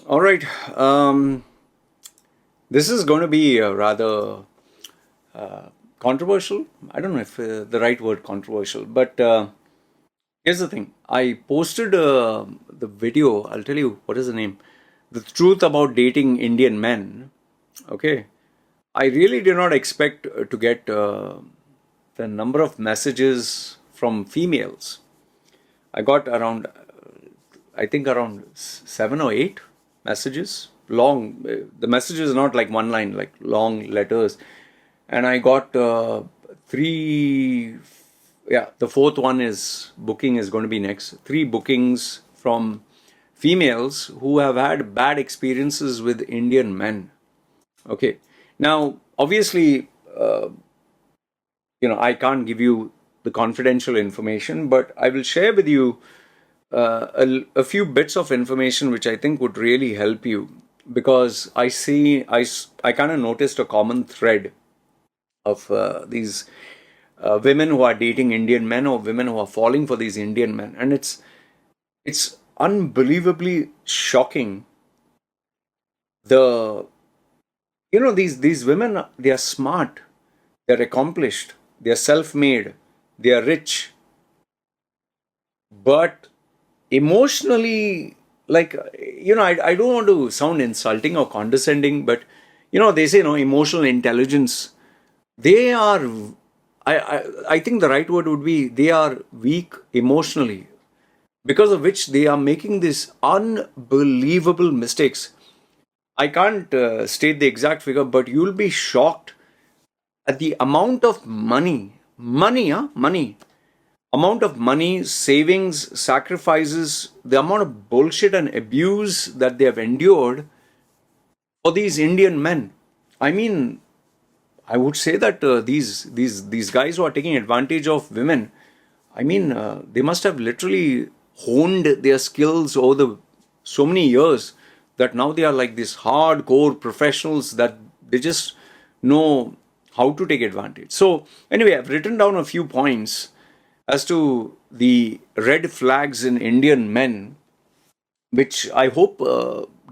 All right. This is going to be rather controversial. I don't know if the right word controversial, but here's the thing. I posted the video. I'll tell you what is the name. The truth about dating Indian men. Okay. I really did not expect to get the number of messages from females. I got around, I think around 7 or 8 messages. Long, the message is not like one line, like long letters. And I got three, yeah, the fourth one is booking is going to be next. 3 bookings from females who have had bad experiences with Indian men. Okay. Now, obviously, I can't give you the confidential information, but I will share with you a few bits of information which I think would really help you, because I kind of noticed a common thread of these women who are dating Indian men, or women who are falling for these Indian men, and it's unbelievably shocking. The these women, they are smart, they're accomplished, they're self-made, they are rich, but emotionally, like, I don't want to sound insulting or condescending, but they say, emotional intelligence, they are, I think the right word would be, they are weak emotionally, because of which they are making these unbelievable mistakes. I can't state the exact figure, but you'll be shocked at the amount of money, amount of money, savings, sacrifices, the amount of bullshit and abuse that they have endured for these Indian men. I mean, I would say that these guys who are taking advantage of women, I mean, they must have literally honed their skills over so many years, that now they are like these hardcore professionals, that they just know how to take advantage. So anyway, I've written down a few points as to the red flags in Indian men, which I hope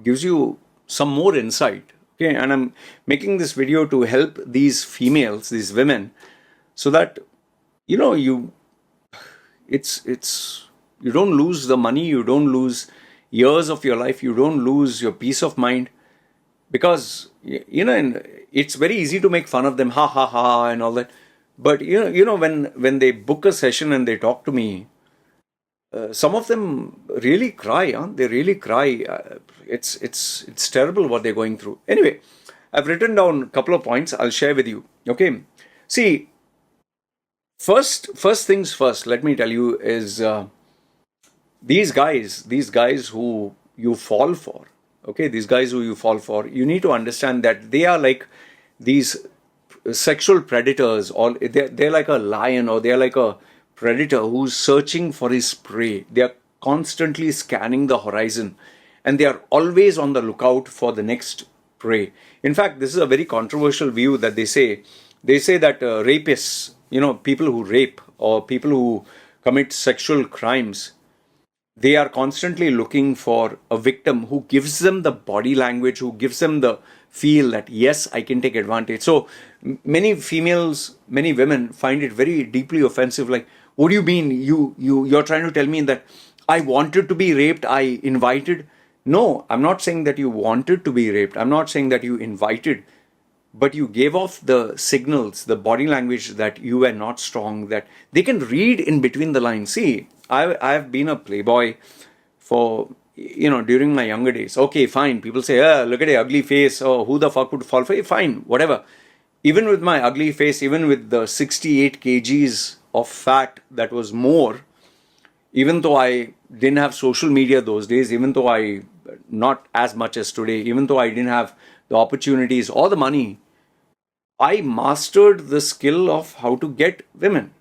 gives you some more insight. Okay, and I'm making this video to help these females, these women, so that you it's you don't lose the money, you don't lose years of your life, you don't lose your peace of mind, because and it's very easy to make fun of them, ha ha ha, and all that. But when they book a session and they talk to me, some of them really cry. Huh? They really cry. It's terrible what they're going through. Anyway, I've written down a couple of points. I'll share with you. Okay, see, first things first. Let me tell you is these guys who you fall for. Okay, these guys who you fall for, you need to understand that they are like these sexual predators, or they're like a lion, or they're like a predator who's searching for his prey. They are constantly scanning the horizon, and they are always on the lookout for the next prey. In fact, this is a very controversial view that they say that rapists, people who rape or people who commit sexual crimes, they are constantly looking for a victim who gives them the body language, who gives them the feel that, yes, I can take advantage. So many females, many women find it very deeply offensive. Like, what do you mean you're trying to tell me that I wanted to be raped, I invited? No, I'm not saying that you wanted to be raped. I'm not saying that you invited, but you gave off the signals, the body language, that you were not strong, that they can read in between the lines. See, I've been a playboy for, during my younger days. Okay, fine. People say, look at the ugly face. Oh, who the fuck would fall for you? Fine, whatever. Even with my ugly face, even with the 68 kgs of fat that was more, even though I didn't have social media those days, even though not as much as today, even though I didn't have the opportunities or the money, I mastered the skill of how to get women.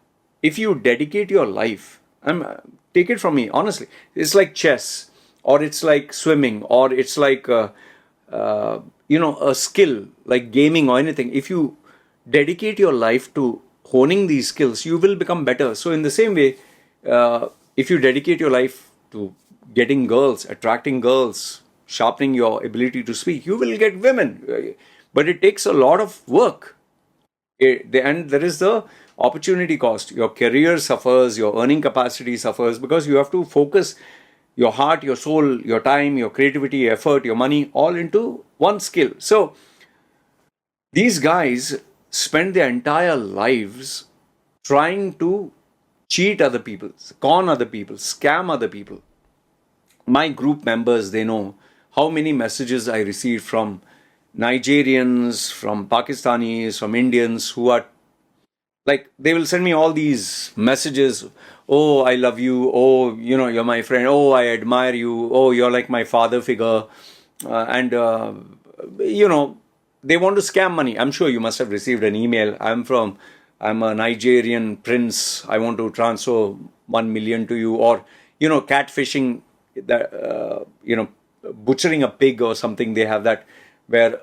If you dedicate your life, take it from me, honestly, it's like chess, or it's like swimming, or it's like a skill like gaming or anything. If you dedicate your life to honing these skills, you will become better. So in the same way, if you dedicate your life to getting girls, attracting girls, sharpening your ability to speak, you will get women. But it takes a lot of work. And there is the opportunity cost. Your career suffers, your earning capacity suffers, because you have to focus your heart, your soul, your time, your creativity, effort, your money, all into one skill. So these guys spend their entire lives trying to cheat other people, con other people, scam other people. My group members, they know how many messages I receive from Nigerians, from Pakistanis, from Indians who are like, they will send me all these messages. Oh, I love you. Oh, you're my friend. Oh, I admire you. Oh, you're like my father figure. And they want to scam money. I'm sure you must have received an email. I'm a Nigerian prince. I want to transfer 1 million to you. Or, catfishing, butchering a pig or something. They have that, where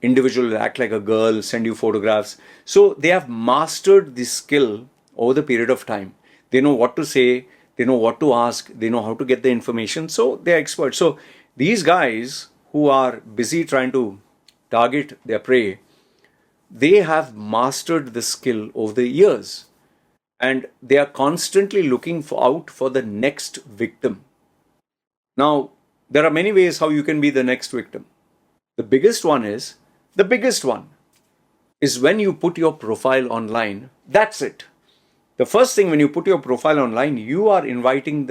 individual will act like a girl, send you photographs. So they have mastered this skill over the period of time. They know what to say, they know what to ask, they know how to get the information. So they're experts. So these guys who are busy trying to target their prey, they have mastered the skill over the years. And they are constantly looking out for the next victim. Now, there are many ways how you can be the next victim. The biggest one is when you put your profile online. That's it. The first thing, when you put your profile online, you are you're opening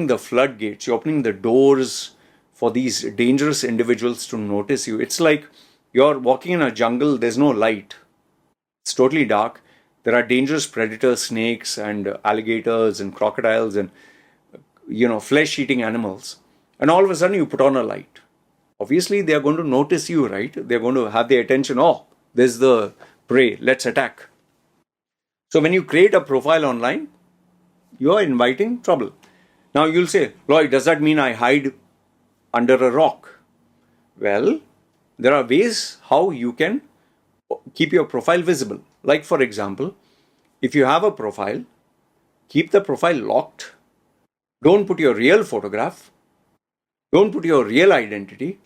the floodgates, you're opening the doors for these dangerous individuals to notice you. It's like you're walking in a jungle, there's no light. It's totally dark. There are dangerous predators, snakes and alligators and crocodiles and, flesh-eating animals. And all of a sudden you put on a light. Obviously, they are going to notice you, right? They're going to have their attention. Oh, there's the prey. Let's attack. So when you create a profile online, you are inviting trouble. Now you'll say, Loy, does that mean I hide under a rock? Well, there are ways how you can keep your profile visible. Like, for example, if you have a profile, keep the profile locked. Don't put your real photograph. Don't put your real identity.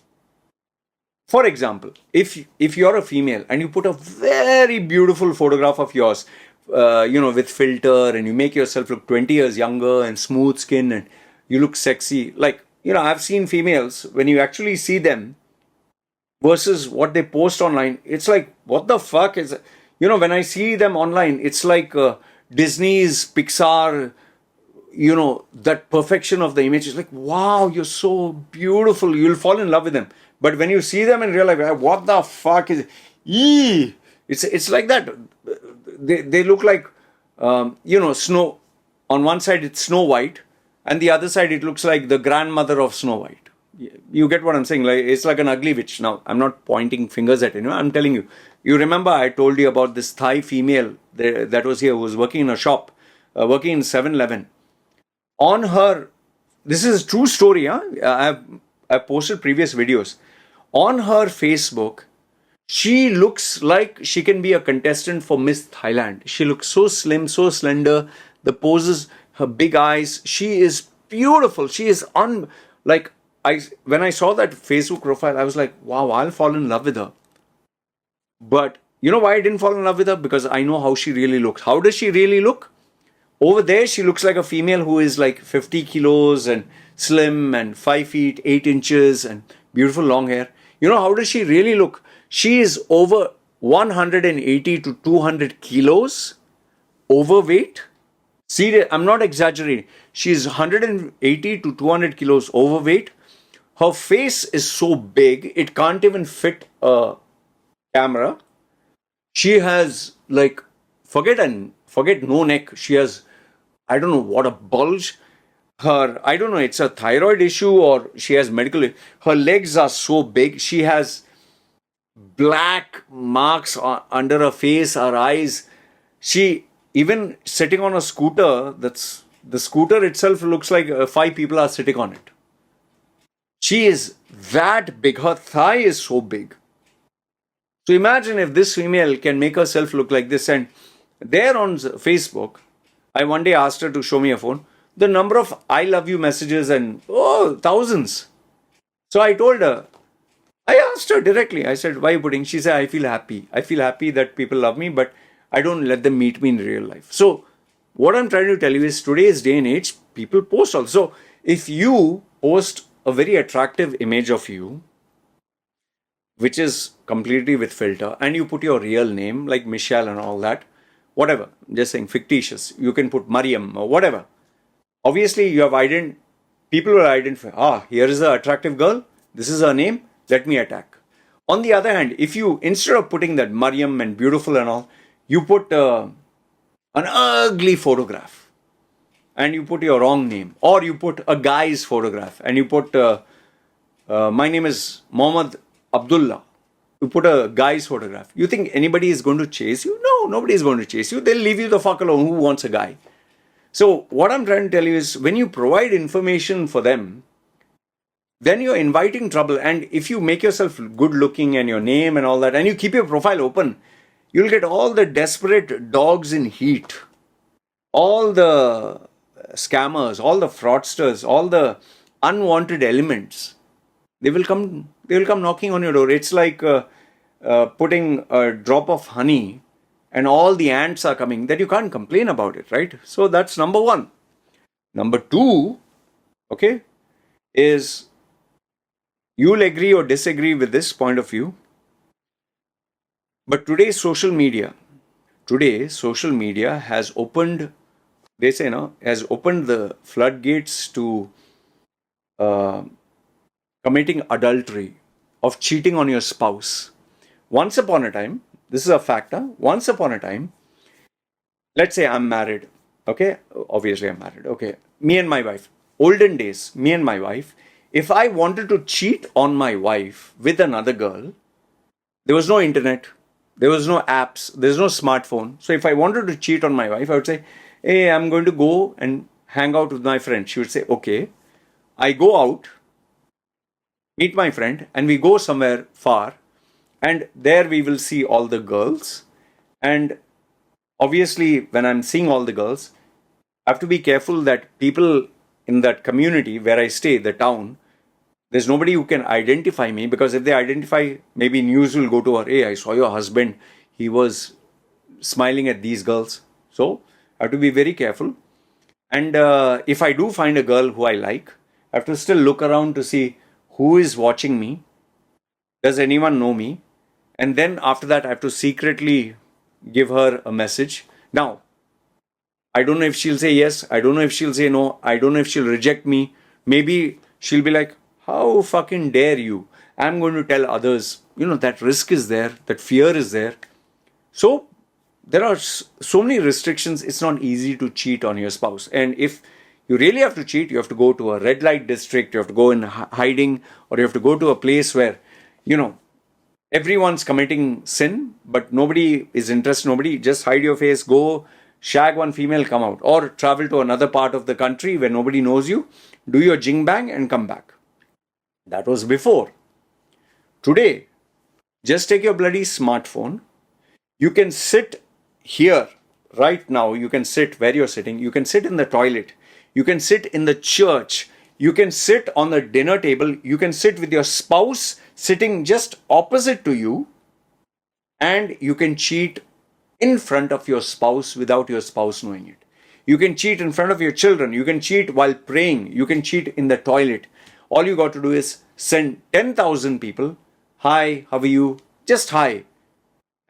For example, if you're a female and you put a very beautiful photograph of yours, with filter, and you make yourself look 20 years younger and smooth skin and you look sexy. Like, I've seen females, when you actually see them versus what they post online, it's like, what the fuck is, when I see them online, it's like Disney's Pixar, that perfection of the image is like, wow, you're so beautiful. You'll fall in love with them. But when you see them in real life, what the fuck is, it's like that. They look like, Snow. On one side it's Snow White, and the other side it looks like the grandmother of Snow White. You get what I'm saying? Like, it's like an ugly witch. Now, I'm not pointing fingers at it. I'm telling you. You remember I told you about this Thai female that was here, who was working in a shop, working in 7-Eleven. On her, this is a true story. I've posted previous videos. On her Facebook, she looks like she can be a contestant for Miss Thailand. She looks so slim, so slender. The poses, her big eyes. She is beautiful. She is when I saw that Facebook profile, I was like, wow, I'll fall in love with her. But you know why I didn't fall in love with her? Because I know how she really looks. How does she really look? Over there, she looks like a female who is like 50 kilos and slim and 5 feet, 8 inches and beautiful long hair. How does she really look? She is over 180 to 200 kilos overweight. See, I'm not exaggerating. She is 180 to 200 kilos overweight. Her face is so big, it can't even fit a camera. She has forget no neck. She has, I don't know what, a bulge. I don't know, it's a thyroid issue or she has medical. Her legs are so big. She has black marks under her face, her eyes. She, even sitting on a scooter, the scooter itself looks like 5 people are sitting on it. She is that big. Her thigh is so big. So imagine if this female can make herself look like this. And there on Facebook, I one day asked her to show me a phone. The number of I love you messages and thousands. So I told her, I asked her directly. I said, why are you putting? She said, I feel happy. I feel happy that people love me, but I don't let them meet me in real life. So what I'm trying to tell you is today's day and age, people post also. If you post a very attractive image of you, which is completely with filter, and you put your real name like Michelle and all that, whatever, just saying fictitious, you can put Mariam or whatever. Obviously, you have people will identify, here is the attractive girl, this is her name, let me attack. On the other hand, if you, instead of putting that Mariam and beautiful and all, you put an ugly photograph and you put your wrong name, or you put a guy's photograph and you put, my name is Mohammed Abdullah. You put a guy's photograph. You think anybody is going to chase you? No, nobody is going to chase you. They'll leave you the fuck alone. Who wants a guy? So what I'm trying to tell you is when you provide information for them, then you're inviting trouble. And if you make yourself good looking and your name and all that, and you keep your profile open, you'll get all the desperate dogs in heat, all the scammers, all the fraudsters, all the unwanted elements. They will come knocking on your door. It's like putting a drop of honey and all the ants are coming, that you can't complain about it, right? So that's number one. Number two, okay, is you'll agree or disagree with this point of view. But today social media has opened, they say, has opened the floodgates to committing adultery, of cheating on your spouse. Once upon a time, this is a factor, once upon a time, let's say I'm married, okay? Obviously I'm married, okay? Me and my wife, olden days, me and my wife, if I wanted to cheat on my wife with another girl, there was no internet, there was no apps, there's no smartphone. So if I wanted to cheat on my wife, I would say, hey, I'm going to go and hang out with my friend. She would say, okay. I go out, meet my friend, and we go somewhere far, and there we will see all the girls. And obviously, when I'm seeing all the girls, I have to be careful that people in that community where I stay, the town, there's nobody who can identify me, because if they identify, maybe news will go to her, hey, I saw your husband, he was smiling at these girls. So I have to be very careful. And if I do find a girl who I like, I have to still look around to see who is watching me, does anyone know me, and then after that I have to secretly give her a message. Now, I don't know if she'll say yes, I don't know if she'll say no, I don't know if she'll reject me. Maybe she'll be like, how fucking dare you? I'm going to tell others. That risk is there, that fear is there. So there are so many restrictions. It's not easy to cheat on your spouse. And if you really have to cheat, you have to go to a red light district, you have to go in hiding, or you have to go to a place where, everyone's committing sin, but nobody is interested, nobody, just hide your face, go shag one female, come out, or travel to another part of the country where nobody knows you, do your jing bang and come back. That was before. Today, just take your bloody smartphone. You can sit here right now. You can sit where you're sitting. You can sit in the toilet. You can sit in the church. You can sit on the dinner table. You can sit with your spouse sitting just opposite to you. And you can cheat in front of your spouse without your spouse knowing it. You can cheat in front of your children. You can cheat while praying. You can cheat in the toilet. All you got to do is send 10,000 people, hi, how are you? Just hi.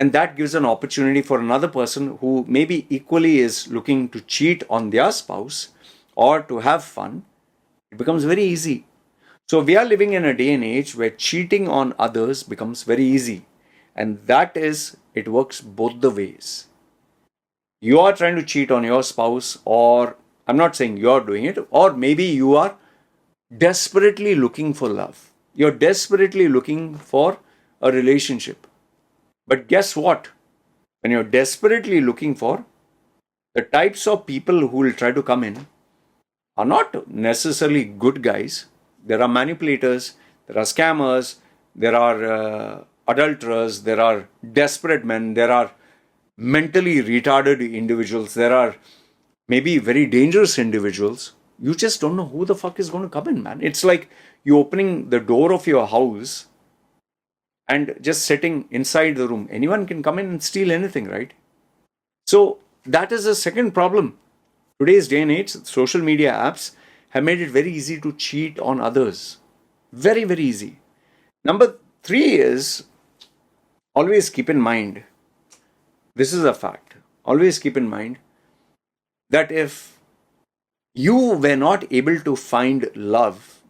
And that gives an opportunity for another person who maybe equally is looking to cheat on their spouse or to have fun. It becomes very easy. So we are living in a day and age where cheating on others becomes very easy. And that is, it works both the ways. You are trying to cheat on your spouse, or I'm not saying you're doing it, or maybe you are desperately looking for love. You're desperately looking for a relationship. But guess what? When you're desperately looking for, the types of people who will try to come in are not necessarily good guys. There are manipulators, there are scammers, there are adulterers, there are desperate men, there are mentally retarded individuals, there are maybe very dangerous individuals you just don't know who the fuck is going to come in, man. It's like you opening the door of your house and just sitting inside the room. Anyone can come in and steal anything, right? So that is the second problem. Today's day and age, social media apps have made it very easy to cheat on others. Very, very easy. Number 3 is, always keep in mind, this is a fact, always keep in mind that if you were not able to find love,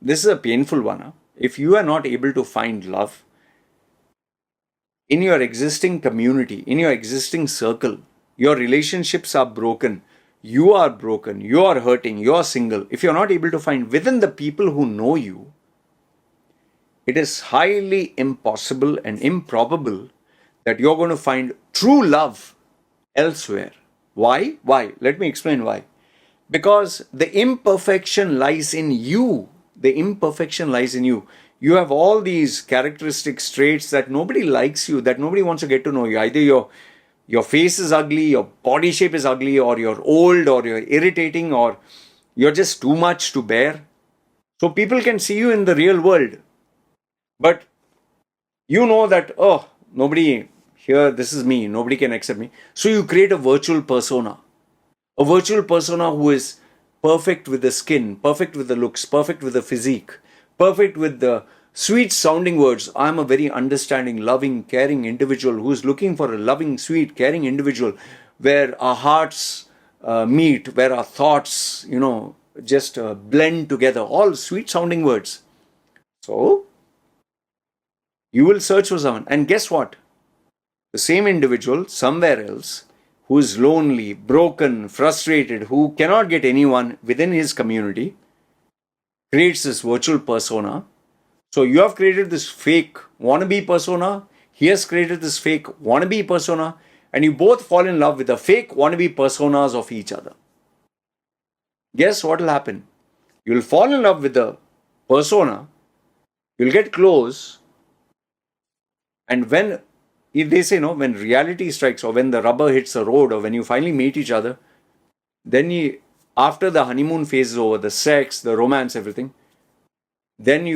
this is a painful one. Huh? If you are not able to find love in your existing community, in your existing circle, your relationships are broken, you are broken, you are hurting, you are single. If you're not able to find within the people who know you, it is highly impossible and improbable that you're going to find true love elsewhere. Why? Why? Let me explain why. Because the imperfection lies in you. The imperfection lies in you. You have all these characteristics, traits that nobody likes you, that nobody wants to get to know you. Either your face is ugly, your body shape is ugly, or you're old, or you're irritating, or you're just too much to bear. So people can see you in the real world, but you know that, oh, nobody here, this is me, nobody can accept me. So you create a virtual persona. A virtual persona who is perfect with the skin, perfect with the looks, perfect with the physique, perfect with the sweet sounding words. I'm a very understanding, loving, caring individual who's looking for a loving, sweet, caring individual where our hearts meet, where our thoughts, just blend together. All sweet sounding words. So you will search for someone. And guess what? The same individual somewhere else who is lonely, broken, frustrated, who cannot get anyone within his community, creates this virtual persona. So you have created this fake wannabe persona, he has created this fake wannabe persona, and you both fall in love with the fake wannabe personas of each other. Guess what will happen? You'll fall in love with the persona, you'll get close, and when, if they say, when reality strikes, or when the rubber hits the road, or when you finally meet each other, then after the honeymoon phase is over, the sex, the romance, everything, then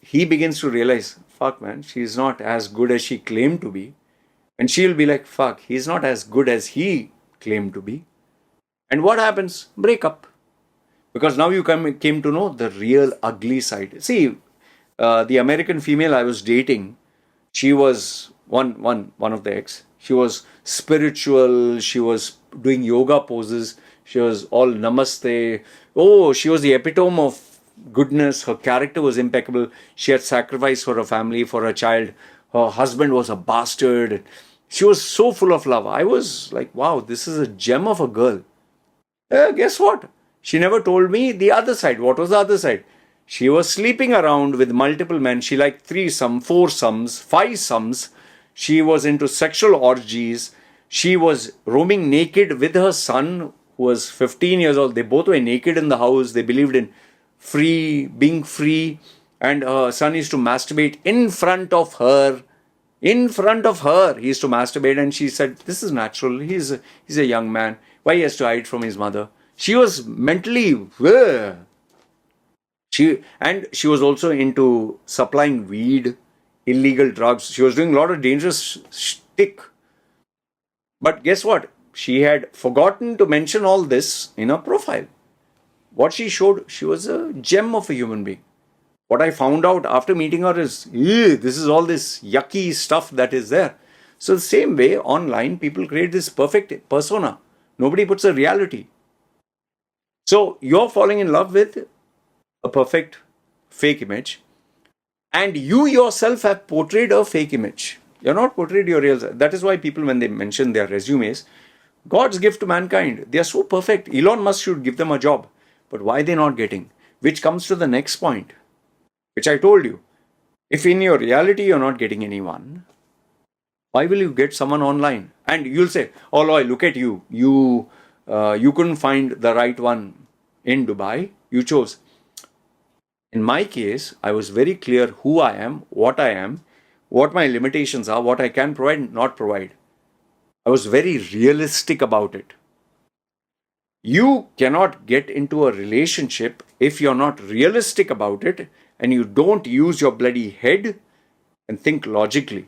he begins to realize, fuck man, she's not as good as she claimed to be. And she'll be like, fuck, he's not as good as he claimed to be. And what happens? Break up. Because now you came to know the real ugly side. See, the American female I was dating, she was one of the ex. She was spiritual. She was doing yoga poses. She was all namaste. Oh, she was the epitome of goodness. Her character was impeccable. She had sacrificed for her family, for her child. Her husband was a bastard. She was so full of love. I was like, wow, this is a gem of a girl. Guess what? She never told me the other side. What was the other side? She was sleeping around with multiple men. She liked 3-some, 4-somes, 5-somes. She was into sexual orgies. She was roaming naked with her son, who was 15 years old. They both were naked in the house. They believed in being free. And her son used to masturbate in front of her. In front of her, he used to masturbate. And she said, this is natural. He's a young man. Why he has to hide from his mother? She was mentally... She was also into supplying weed, illegal drugs. She was doing a lot of dangerous shtick. But guess what? She had forgotten to mention all this in her profile. What she showed, she was a gem of a human being. What I found out after meeting her is, this is all this yucky stuff that is there. So the same way, online, people create this perfect persona. Nobody puts a reality. So you're falling in love with a perfect fake image, and you yourself have portrayed a fake image. You're not portrayed your real self. That is why people, when they mention their resumes, God's gift to mankind, they are so perfect. Elon Musk should give them a job. But why are they not getting? Which comes to the next point, which I told you. If in your reality you're not getting anyone, why will you get someone online? And you'll say, oh Loy, look at you. You couldn't find the right one in Dubai. You chose. In my case, I was very clear who I am, what my limitations are, what I can provide, not provide. I was very realistic about it. You cannot get into a relationship if you're not realistic about it and you don't use your bloody head and think logically.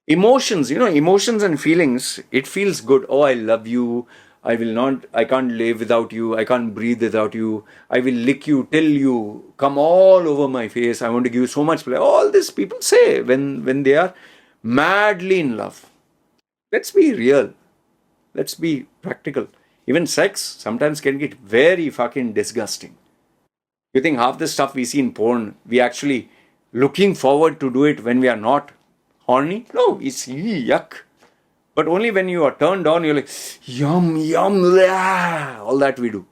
Emotions, emotions and feelings, it feels good. Oh, I love you. I can't live without you. I can't breathe without you. I will lick you till you come all over my face. I want to give you so much pleasure. All this people say when they are madly in love. Let's be real. Let's be practical. Even sex sometimes can get very fucking disgusting. You think half the stuff we see in porn, we actually looking forward to do it when we are not horny? No, it's yuck. But only when you are turned on, you're like, yum, yum, blah, all that we do.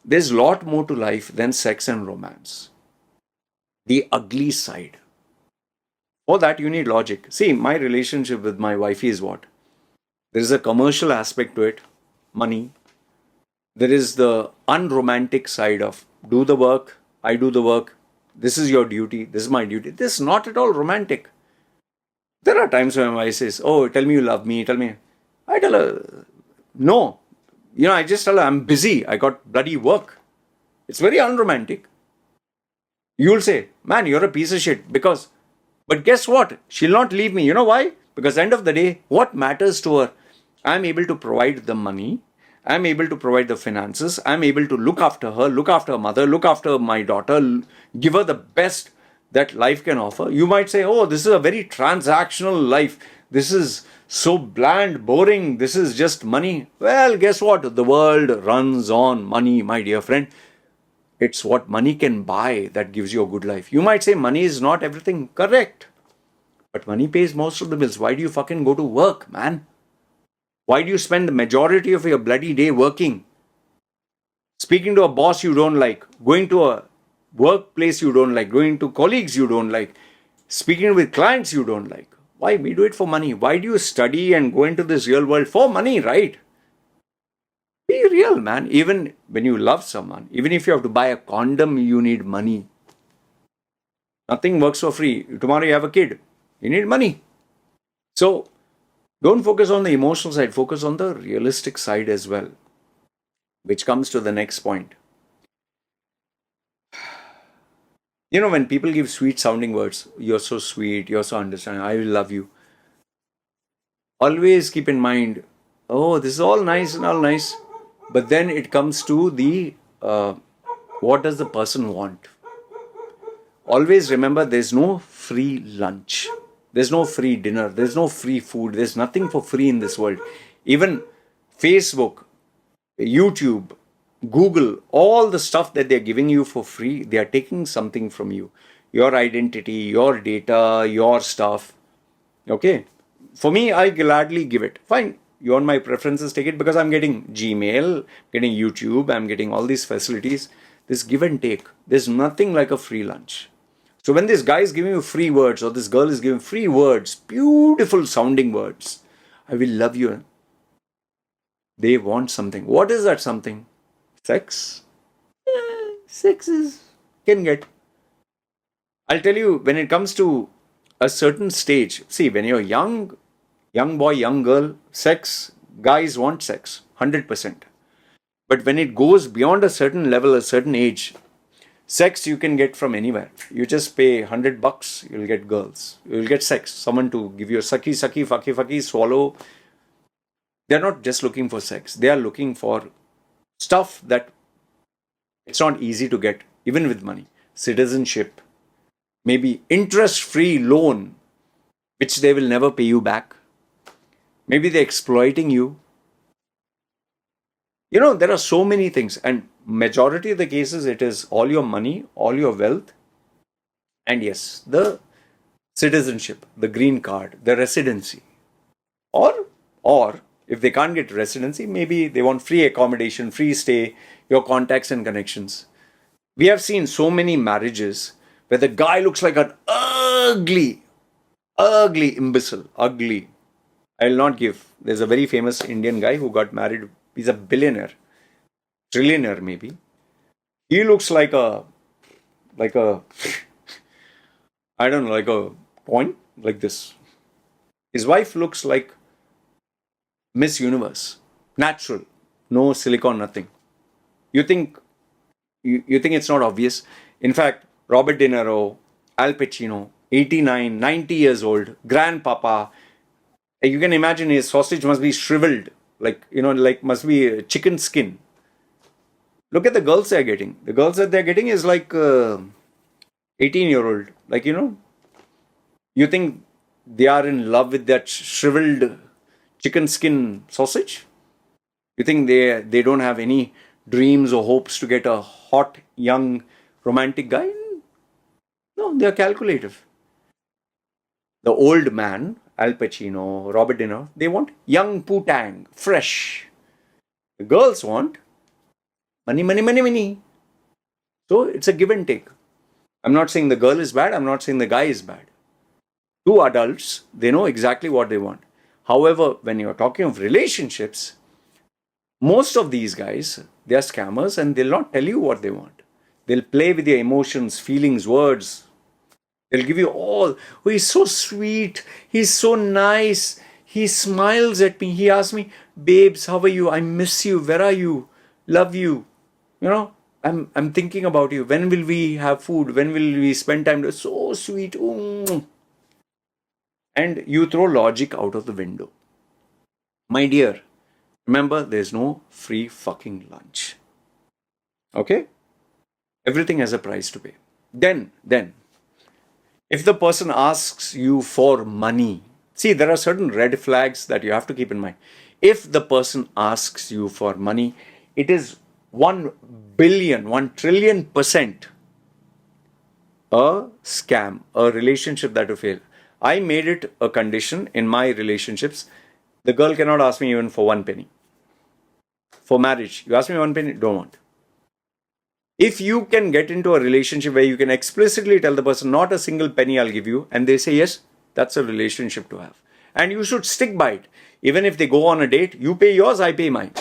There's a lot more to life than sex and romance. The ugly side. For that, you need logic. See, my relationship with my wife is what? There is a commercial aspect to it, money. There is the unromantic side of do the work, I do the work, this is your duty, this is my duty. This is not at all romantic. There are times when my wife says, oh, tell me you love me, tell me. I tell her, no. I just tell her, I'm busy, I got bloody work. It's very unromantic. You'll say, man, you're a piece of shit because, but guess what? She'll not leave me. You know why? Because at the end of the day, what matters to her? I'm able to provide the money. I'm able to provide the finances. I'm able to look after her, look after her mother, look after my daughter, give her the best that life can offer. You might say, oh, this is a very transactional life. This is so bland, boring. This is just money. Well, guess what? The world runs on money, my dear friend. It's what money can buy that gives you a good life. You might say money is not everything. Correct. But money pays most of the bills. Why do you fucking go to work, man? Why do you spend the majority of your bloody day working? Speaking to a boss you don't like, going to a workplace you don't like, going to colleagues you don't like, speaking with clients you don't like. Why? We do it for money. Why do you study and go into this real world? For money, right? Be real, man. Even when you love someone, even if you have to buy a condom, you need money. Nothing works for free. Tomorrow you have a kid, you need money. So don't focus on the emotional side, focus on the realistic side as well. Which comes to the next point. When people give sweet sounding words, you're so sweet, you're so understanding, I will love you. Always keep in mind, oh, this is all nice and all nice. But then it comes to the what does the person want? Always remember there's no free lunch. There's no free dinner. There's no free food. There's nothing for free in this world. Even Facebook, YouTube, Google, all the stuff that they're giving you for free, they are taking something from you. Your identity, your data, your stuff. Okay? For me, I gladly give it. Fine. You want my preferences, take it, because I'm getting Gmail, getting YouTube, I'm getting all these facilities. This give and take. There's nothing like a free lunch. So when this guy is giving you free words or this girl is giving free words, beautiful sounding words, I will love you. They want something. What is that something? Sex? Sex can get. I'll tell you, when it comes to a certain stage, see, when you're young boy, young girl, sex, guys want sex, 100%. But when it goes beyond a certain level, a certain age, sex you can get from anywhere. You just pay $100, you'll get girls. You'll get sex. Someone to give you a sucky, fucky, swallow. They're not just looking for sex. They are looking for stuff that it's not easy to get, even with money. Citizenship, maybe interest-free loan, which they will never pay you back. Maybe they're exploiting you. There are so many things, and majority of the cases, it is all your money, all your wealth, and yes, the citizenship, the green card, the residency. Or if they can't get residency, maybe they want free accommodation, free stay, your contacts and connections. We have seen so many marriages where the guy looks like an ugly imbecile, ugly. I'll not give. There's a very famous Indian guy who got married. He's a billionaire, trillionaire maybe. He looks like a, I don't know, like a point, like this. His wife looks like Miss Universe, natural. no silicone, nothing. You think you think it's not obvious? In fact, Robert De Niro, Al Pacino, 89, 90 years old, grandpapa. You can imagine his sausage must be shriveled, like like must be chicken skin. Look at the girls they're getting. The girls that they're getting is like 18-year-old. Like you think they are in love with that shriveled chicken skin sausage? You think they don't have any dreams or hopes to get a hot young romantic guy? No, they are calculative. The old man, Al Pacino, Robert De Niro, they want young putang, fresh. The girls want money, money, money, money. So it's a give and take. I'm not saying the girl is bad. I'm not saying the guy is bad. Two adults, they know exactly what they want. However, when you're talking of relationships, most of these guys, they are scammers and they'll not tell you what they want. They'll play with your emotions, feelings, words. They'll give you all. Oh, he's so sweet. He's so nice. He smiles at me. He asks me, babes, how are you? I miss you. Where are you? Love you. I'm thinking about you. When will we have food? When will we spend time? So sweet. And you throw logic out of the window. My dear, remember, there's no free fucking lunch. Okay? Everything has a price to pay. Then, if the person asks you for money, see, there are certain red flags that you have to keep in mind. If the person asks you for money, it is 1 billion, 1 trillion% a scam, a relationship that will fail. I made it a condition in my relationships. The girl cannot ask me even for 1 penny. For marriage, you ask me 1 penny, don't want. If you can get into a relationship where you can explicitly tell the person, not a single penny I'll give you, and they say yes, that's a relationship to have. And you should stick by it. Even if they go on a date, you pay yours, I pay mine.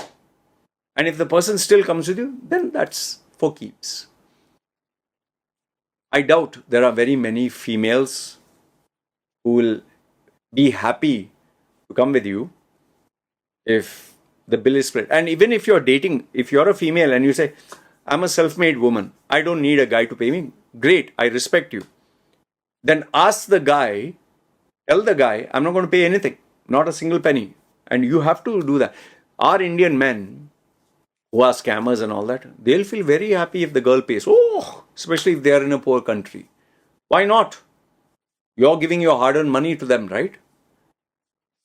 And if the person still comes with you, then that's for keeps. I doubt there are very many females who will be happy to come with you if the bill is split. And even if you're dating, if you're a female and you say, I'm a self-made woman, I don't need a guy to pay me, great, I respect you. Then ask the guy, tell the guy, I'm not going to pay anything, not a single penny. And you have to do that. Our Indian men who are scammers and all that, they'll feel very happy if the girl pays. Oh, especially if they are in a poor country. Why not? You're giving your hard-earned money to them, right?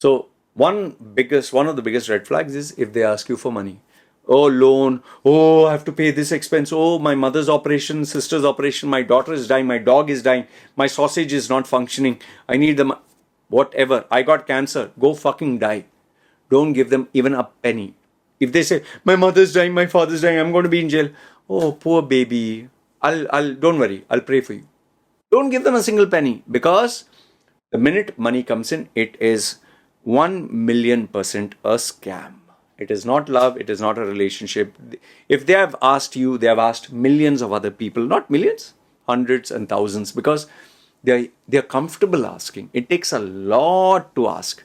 So one of the biggest red flags is if they ask you for money. Oh, loan. Oh, I have to pay this expense. Oh, my mother's operation, sister's operation, my daughter is dying, my dog is dying, my sausage is not functioning. I need the whatever. I got cancer. Go fucking die. Don't give them even a penny. If they say, my mother's dying, my father's dying, I'm going to be in jail. Oh, poor baby. Don't worry. I'll pray for you. Don't give them a single penny, because the minute money comes in, it is 1,000,000% a scam. It is not love. It is not a relationship. If they have asked you, they have asked millions of other people, not millions, hundreds and thousands, because they're comfortable asking. It takes a lot to ask.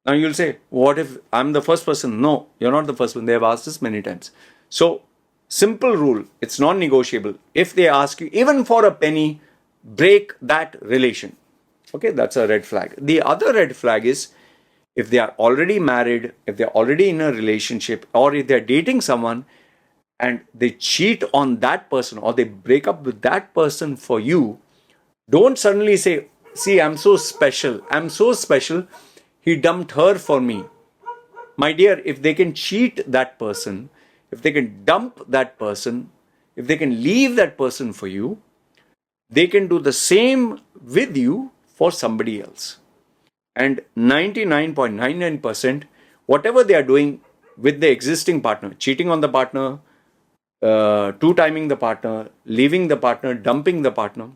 Now you'll say, what if I'm the first person? No, you're not the first one. They have asked this many times. So, simple rule, it's non-negotiable. If they ask you, even for a penny, break that relation. Okay, that's a red flag. The other red flag is if they are already married, if they're already in a relationship, or if they're dating someone and they cheat on that person or they break up with that person for you, don't suddenly say, see, I'm so special. I'm so special. He dumped her for me. My dear, if they can cheat that person, if they can dump that person, if they can leave that person for you, they can do the same with you for somebody else. And 99.99%, whatever they are doing with the existing partner, cheating on the partner, two-timing the partner, leaving the partner, dumping the partner,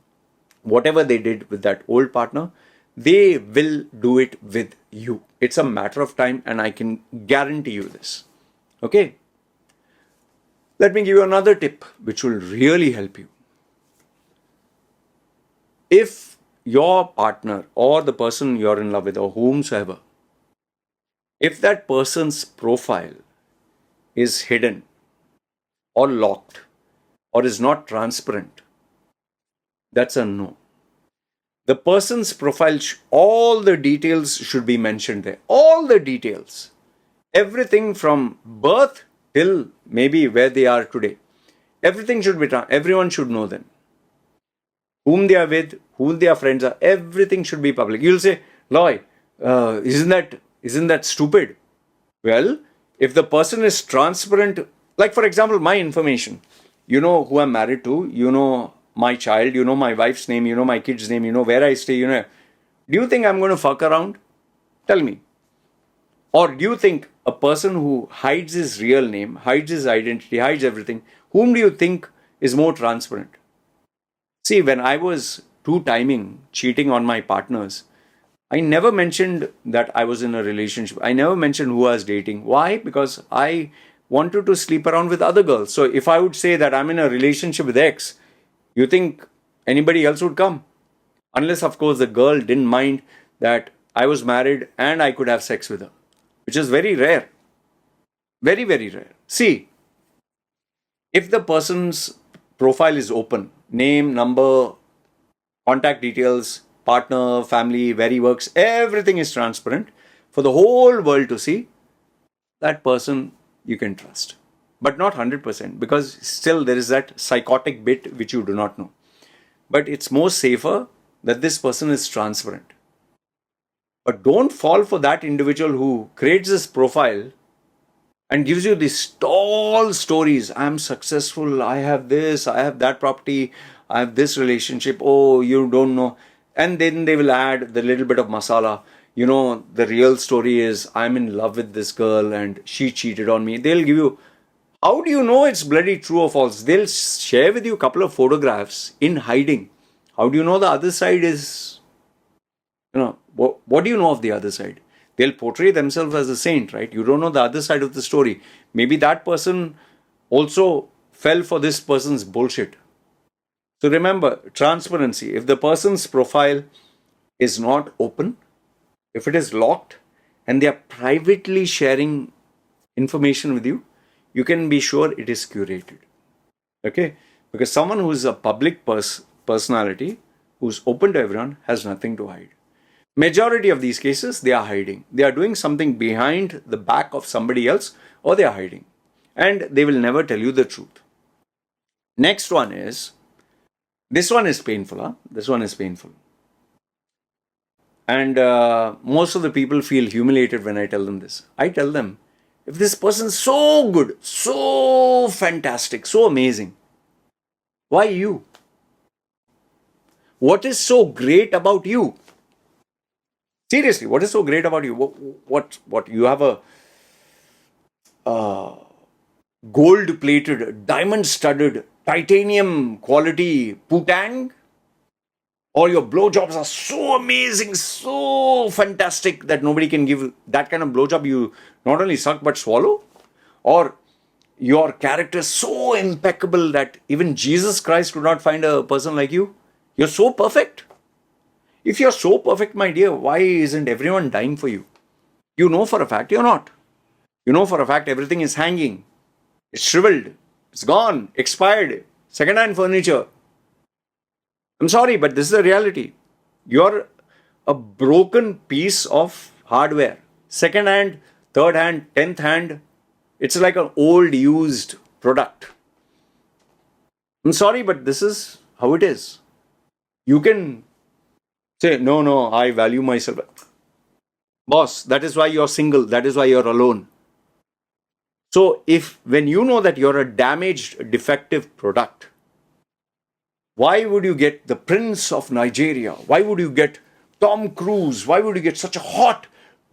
whatever they did with that old partner, they will do it with you. It's a matter of time, and I can guarantee you this. Okay? Let me give you another tip which will really help you. If your partner or the person you're in love with or whomsoever, if that person's profile is hidden or locked or is not transparent, that's a no. The person's profile, all the details should be mentioned there. All the details. Everything from birth till maybe where they are today. Everything should be, everyone should know them. Whom they are with, who their friends are, everything should be public. You'll say, Loy, isn't that stupid? Well, if the person is transparent, like for example, my information, you know who I'm married to, you know my child, you know my wife's name, you know my kid's name, you know where I stay, you know. Do you think I'm going to fuck around? Tell me. Or do you think a person who hides his real name, hides his identity, hides everything, whom do you think is more transparent? See, when I was two-timing, cheating on my partners, I never mentioned that I was in a relationship. I never mentioned who I was dating. Why? Because I wanted to sleep around with other girls. So if I would say that I'm in a relationship with X, you think anybody else would come? Unless, of course, the girl didn't mind that I was married and I could have sex with her, which is very rare. Very, very rare. See, if the person's profile is open, name, number, contact details, partner, family, where he works, everything is transparent for the whole world to see, that person you can trust. But not 100%, because still there is that psychotic bit which you do not know. But it's more safer that this person is transparent. But don't fall for that individual who creates this profile and gives you these tall stories. I'm successful, I have this, I have that property, I have this relationship, oh, you don't know. And then they will add the little bit of masala. You know, the real story is I'm in love with this girl and she cheated on me. They'll give you, how do you know it's bloody true or false? They'll share with you a couple of photographs in hiding. How do you know the other side is, what do you know of the other side? They'll portray themselves as a saint, right? You don't know the other side of the story. Maybe that person also fell for this person's bullshit. So remember, transparency. If the person's profile is not open, if it is locked, and they are privately sharing information with you, you can be sure it is curated. Okay? Because someone who is a public personality, who's open to everyone, has nothing to hide. Majority of these cases, they are hiding. They are doing something behind the back of somebody else, or they are hiding. And they will never tell you the truth. Next one is, this one is painful. Huh? This one is painful. And most of the people feel humiliated when I tell them this. I tell them, if this person is so good, so fantastic, so amazing, why you? What is so great about you? Seriously, what is so great about you? What you have a gold-plated, diamond-studded, titanium quality putang? Or your blowjobs are so amazing, so fantastic that nobody can give that kind of blowjob you not only suck but swallow? Or your character is so impeccable that even Jesus Christ could not find a person like you? You're so perfect. If you're so perfect, my dear, why isn't everyone dying for you? You know for a fact you're not. You know for a fact everything is hanging. It's shriveled. It's gone. Expired. Second-hand furniture. I'm sorry, but this is the reality. You're a broken piece of hardware. Second-hand, third-hand, 10th-hand. It's like an old, used product. I'm sorry, but this is how it is. You can say, no, I value myself. Boss, that is why you're single. That is why you're alone. So when you know that you're a damaged, defective product, why would you get the Prince of Nigeria? Why would you get Tom Cruise? Why would you get such a hot,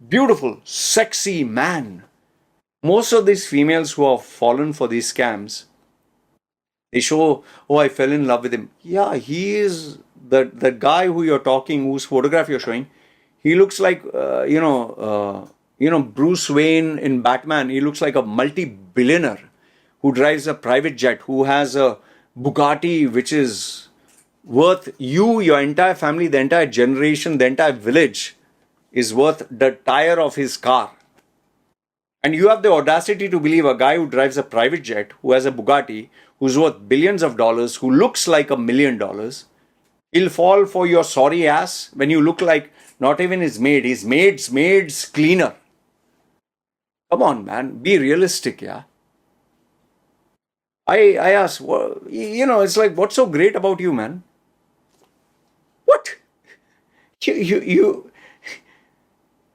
beautiful, sexy man? Most of these females who have fallen for these scams, they show, oh, I fell in love with him. Yeah, he is the guy who you're talking, whose photograph you're showing. He looks like, Bruce Wayne in Batman. He looks like a multi-billionaire who drives a private jet, who has a Bugatti which is worth you, your entire family, the entire generation, the entire village is worth the tire of his car. And you have the audacity to believe a guy who drives a private jet, who has a Bugatti, who's worth billions of dollars, who looks like $1 million, he'll fall for your sorry ass when you look like not even his maid's cleaner. Come on, man, be realistic, yeah. I ask, well, it's like, what's so great about you, man? What? You,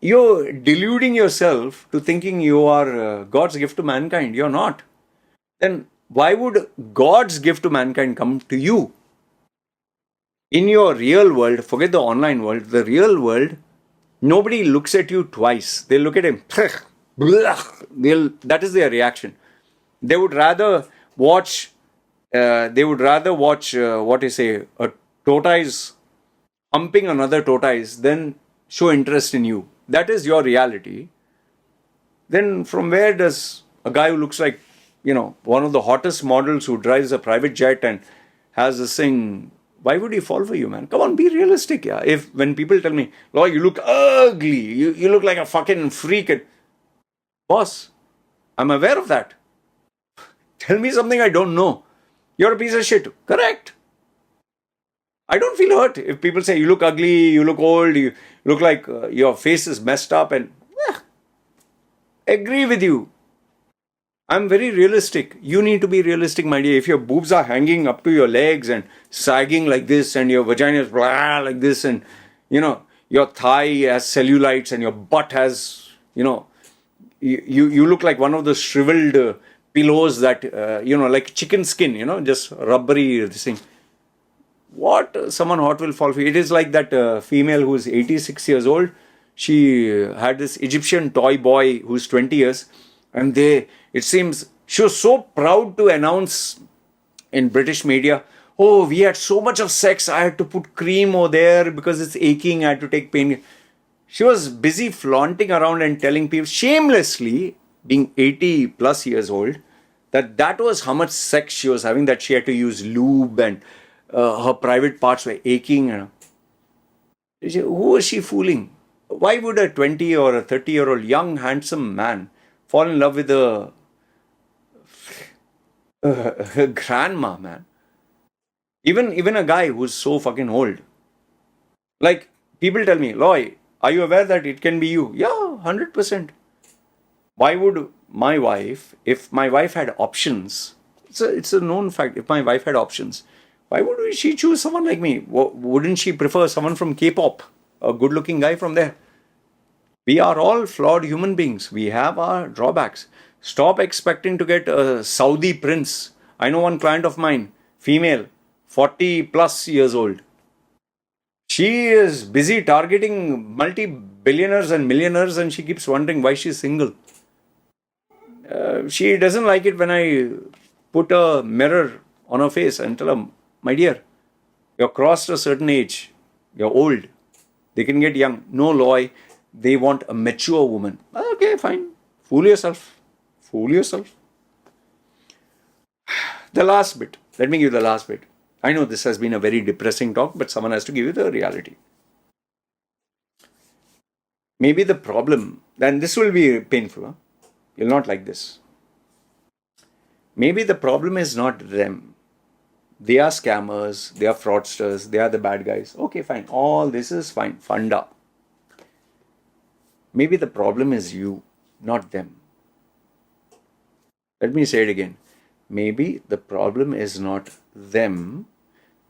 you're deluding yourself to thinking you are God's gift to mankind. You're not. Then why would God's gift to mankind come to you? In your real world, forget the online world, the real world, nobody looks at you twice. They look at him. That is their reaction. They would rather watch. What you say, a tortoise humping another tortoise than show interest in you. That is your reality. Then from where does a guy who looks like, one of the hottest models who drives a private jet and has this thing, why would he fall for you, man? Come on, be realistic, yeah. If when people tell me, Loy, you look ugly, you look like a fucking freak. Boss, I'm aware of that. Tell me something I don't know. You're a piece of shit. Correct. I don't feel hurt if people say you look ugly, you look old, you look like your face is messed up, and agree with you. I'm very realistic. You need to be realistic, my dear. If your boobs are hanging up to your legs and sagging like this, and your vagina is blah like this, and your thigh has cellulites, and your butt has you look like one of those shriveled pillows that like chicken skin, just rubbery this thing. What someone hot will fall for you. It is like that female who's 86 years old. She had this Egyptian toy boy who's 20 years, and it seems she was so proud to announce in British media, oh, we had so much of sex, I had to put cream over there because it's aching, I had to take pain. She was busy flaunting around and telling people shamelessly, being 80 plus years old, that was how much sex she was having, that she had to use lube and her private parts were aching. Who was she fooling? Why would a 20 or a 30-year-old young, handsome man fall in love with a grandma, man? Even a guy who's so fucking old. Like, people tell me, Loy, are you aware that it can be you? Yeah, 100%. Why would my wife, if my wife had options, it's a known fact, if my wife had options, why would she choose someone like me? Wouldn't she prefer someone from K-pop? A good-looking guy from there? We are all flawed human beings. We have our drawbacks. Stop expecting to get a Saudi prince. I know one client of mine, female, 40 plus years old. She is busy targeting multi-billionaires and millionaires, and she keeps wondering why she's single. She doesn't like it when I put a mirror on her face and tell her, my dear, you're crossed a certain age. You're old. They can get young. No, Loy. They want a mature woman. Okay, fine. Fool yourself. Fool yourself. The last bit. Let me give you the last bit. I know this has been a very depressing talk, but someone has to give you the reality. Maybe the problem, and this will be painful. Huh? You'll not like this. Maybe the problem is not them. They are scammers, they are fraudsters, they are the bad guys. Okay, fine. All this is fine. Funda. Maybe the problem is you, not them. Let me say it again. Maybe the problem is not them.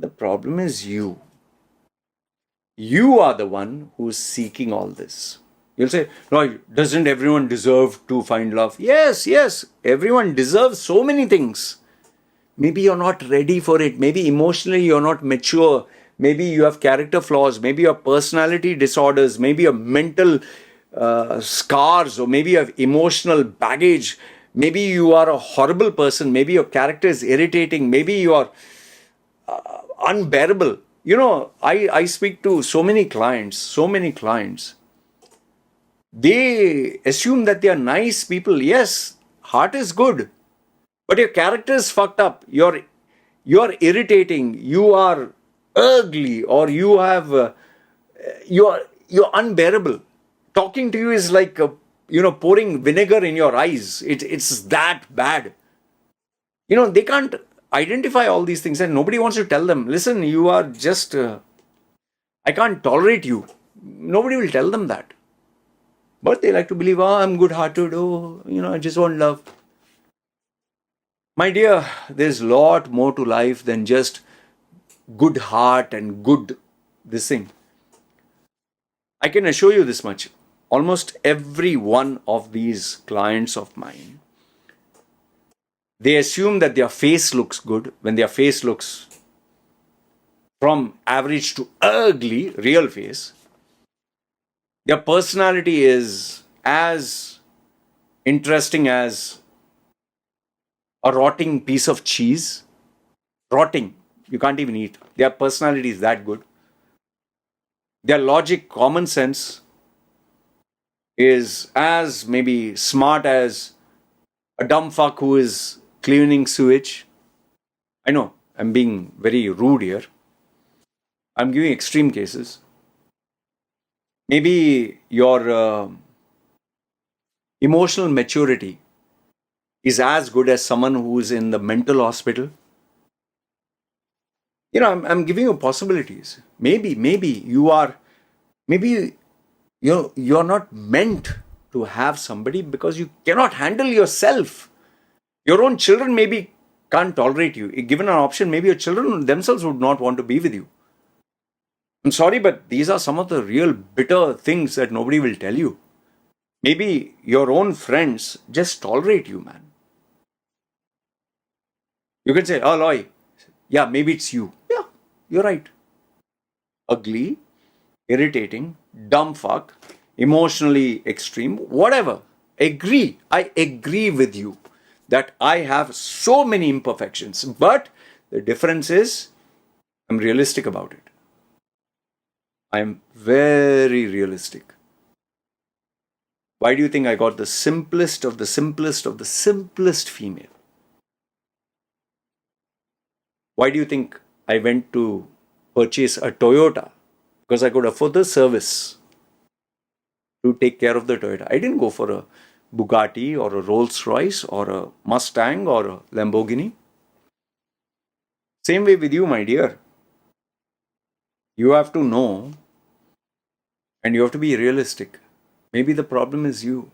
The problem is you. You are the one who's seeking all this. You'll say, no, doesn't everyone deserve to find love? Yes. Everyone deserves so many things. Maybe you're not ready for it. Maybe emotionally you're not mature. Maybe you have character flaws. Maybe you have personality disorders. Maybe you have mental scars, or maybe you have emotional baggage. Maybe you are a horrible person. Maybe your character is irritating. Maybe you are unbearable. I speak to so many clients. They assume that they are nice people. Yes, heart is good. But your character is fucked up. You're irritating. You are ugly, or you have you're unbearable. Talking to you is like pouring vinegar in your eyes. It's that bad. They can't identify all these things, and nobody wants to tell them, listen, you are just, I can't tolerate you. Nobody will tell them that. But they like to believe, oh, I'm good hearted, oh, I just want love. My dear, there's a lot more to life than just good heart and good this thing. I can assure you this much. Almost every one of these clients of mine, they assume that their face looks good when their face looks from average to ugly, real face. Their personality is as interesting as a rotting piece of cheese. Rotting. You can't even eat. Their personality is that good. Their logic, common sense is as maybe smart as a dumb fuck who is cleaning sewage. I know I'm being very rude here. I'm giving extreme cases. Maybe your emotional maturity is as good as someone who's in the mental hospital. I'm giving you possibilities. Maybe you're not meant to have somebody because you cannot handle yourself. Your own children maybe can't tolerate you. Given an option, maybe your children themselves would not want to be with you. I'm sorry, but these are some of the real bitter things that nobody will tell you. Maybe your own friends just tolerate you, man. You can say, oh, Loy, yeah, maybe it's you. Yeah, you're right. Ugly, irritating, dumb fuck, emotionally extreme, whatever. I agree with you that I have so many imperfections. But the difference is, I'm realistic about it. I'm very realistic. Why do you think I got the simplest of the simplest of the simplest female? Why do you think I went to purchase a Toyota? Because I could afford the service to take care of the Toyota. I didn't go for a Bugatti or a Rolls Royce or a Mustang or a Lamborghini. Same way with you, my dear. You have to know and you have to be realistic. Maybe the problem is you.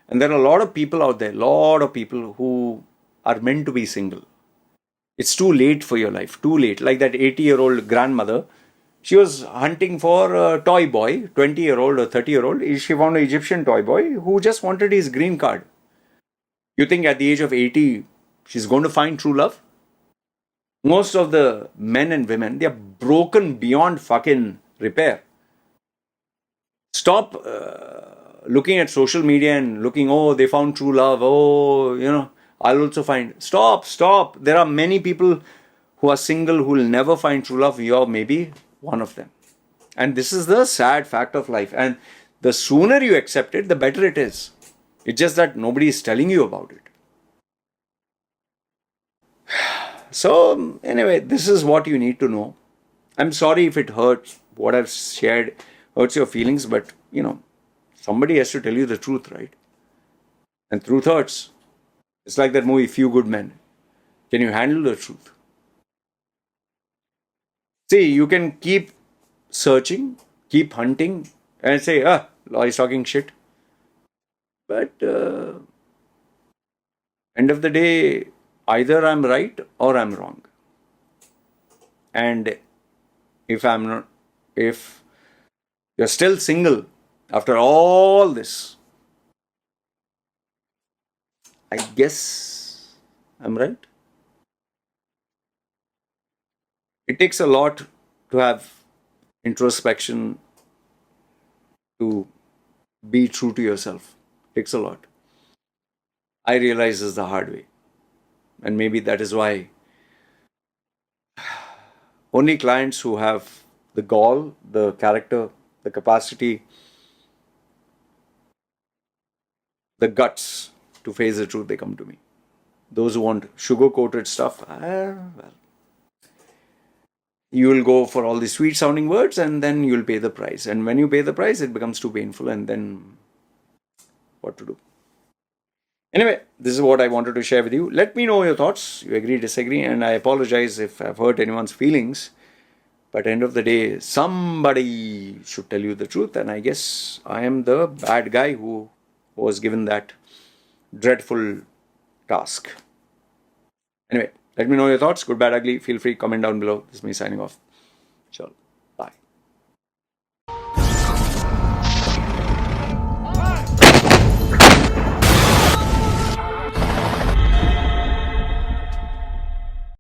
And there are a lot of people out there, who are meant to be single. It's too late for your life, too late. Like that 80-year-old grandmother, she was hunting for a toy boy, 20-year-old or 30-year-old. She found an Egyptian toy boy who just wanted his green card. You think at the age of 80, she's going to find true love? Most of the men and women, they are broken beyond fucking repair. Stop looking at social media and looking, oh, they found true love. Oh, I'll also find. Stop. There are many people who are single who will never find true love. You're maybe one of them. And this is the sad fact of life. And the sooner you accept it, the better it is. It's just that nobody is telling you about it. So, anyway, this is what you need to know. I'm sorry if it hurts. What I've shared hurts your feelings, but, somebody has to tell you the truth, right? And truth hurts. It's like that movie, Few Good Men. Can you handle the truth? See, you can keep searching, keep hunting, and say, Loy is talking shit. But end of the day, either I'm right or I'm wrong. And if you're still single after all this, I guess I'm right. It takes a lot to have introspection, to be true to yourself. It takes a lot. I realize this the hard way. And maybe that is why only clients who have the gall, the character, the capacity, the guts to face the truth, they come to me. Those who want sugar-coated stuff, well, you will go for all the sweet-sounding words and then you'll pay the price. And when you pay the price, it becomes too painful and then what to do. Anyway, this is what I wanted to share with you. Let me know your thoughts. You agree, disagree, and I apologize if I've hurt anyone's feelings. But at the end of the day, somebody should tell you the truth, and I guess I am the bad guy who was given that dreadful task. Anyway, let me know your thoughts. Good, bad, ugly. Feel free, comment down below. This is me signing off. Sure. Bye.